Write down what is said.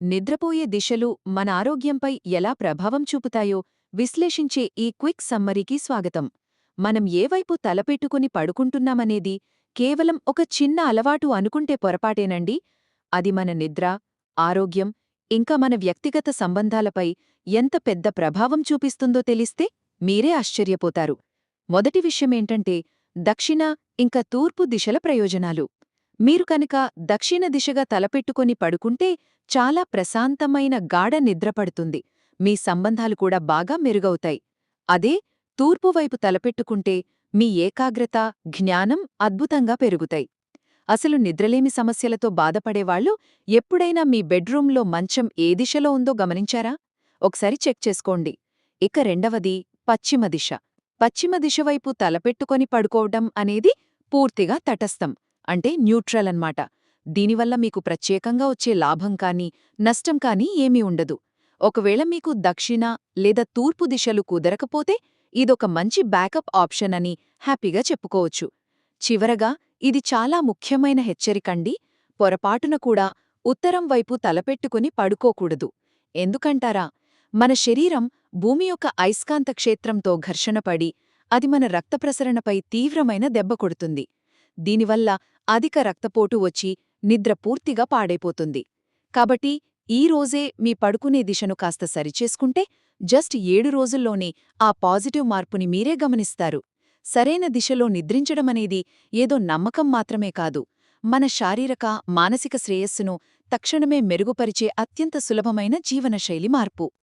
నిద్రపోయే దిశలు మన ఆరోగ్యంపై ఎలా ప్రభావం చూపుతాయో విశ్లేషించే ఈ క్విక్ సమ్మరీకి స్వాగతం. మనం ఏవైపు తలపెట్టుకుని పడుకుంటున్నామనేది కేవలం ఒక చిన్న అలవాటు అనుకుంటే పొరపాటేనండి. అది మన నిద్ర, ఆరోగ్యం, ఇంకా మన వ్యక్తిగత సంబంధాలపై ఎంత పెద్ద ప్రభావం చూపిస్తుందో తెలిస్తే మీరే ఆశ్చర్యపోతారు. మొదటి విషయమేంటంటే దక్షిణ ఇంకా తూర్పు దిశల ప్రయోజనాలు. మీరు కనుక దక్షిణ దిశగా తలపెట్టుకొని పడుకుంటే చాలా ప్రశాంతమైన గాఢ నిద్రపడుతుంది. మీ సంబంధాలు కూడా బాగా మెరుగవుతాయి. అదే తూర్పువైపు తలపెట్టుకుంటే మీ ఏకాగ్రత, జ్ఞానం అద్భుతంగా పెరుగుతాయి. అసలు నిద్రలేమి సమస్యలతో బాధపడేవాళ్లు ఎప్పుడైనా మీ బెడ్రూంలో మంచం ఏ దిశలో ఉందో గమనించారా? ఒకసారి చెక్ చేసుకోండి. ఇక రెండవది పశ్చిమ దిశ. పశ్చిమ దిశవైపు తలపెట్టుకొని పడుకోవడం అనేది పూర్తిగా తటస్థం, అంటే న్యూట్రల్ అన్నమాట. దీనివల్ల మీకు ప్రత్యేకంగా వచ్చే లాభం కానీ నష్టం కానీ ఏమీ ఉండదు. ఒకవేళ మీకు దక్షిణ లేదా తూర్పు దిశలు కుదరకపోతే ఇదొక మంచి బ్యాకప్ ఆప్షన్ అని హ్యాపీగా చెప్పుకోవచ్చు. చివరగా ఇది చాలా ముఖ్యమైన హెచ్చరికండి. పొరపాటున కూడా ఉత్తరం వైపు తలపెట్టుకుని పడుకోకూడదు. ఎందుకంటారా? మన శరీరం భూమి యొక్క అయస్కాంత క్షేత్రంతో ఘర్షణపడి అది మన రక్తప్రసరణపై తీవ్రమైన దెబ్బ కొడుతుంది. దీనివల్ల అధిక రక్తపోటు వచ్చి నిద్ర పూర్తిగా పాడైపోతుంది. కాబట్టి ఈ రోజే మీ పడుకునే దిశను కాస్త సరిచేసుకుంటే జస్ట్ 7 రోజుల్లోనే ఆ పాజిటివ్ మార్పుని మీరే గమనిస్తారు. సరైన దిశలో నిద్రించడమనేది ఏదో నమ్మకం మాత్రమే కాదు, మన శారీరక, మానసిక శ్రేయస్సును తక్షణమే మెరుగుపరిచే అత్యంత సులభమైన జీవనశైలి మార్పు.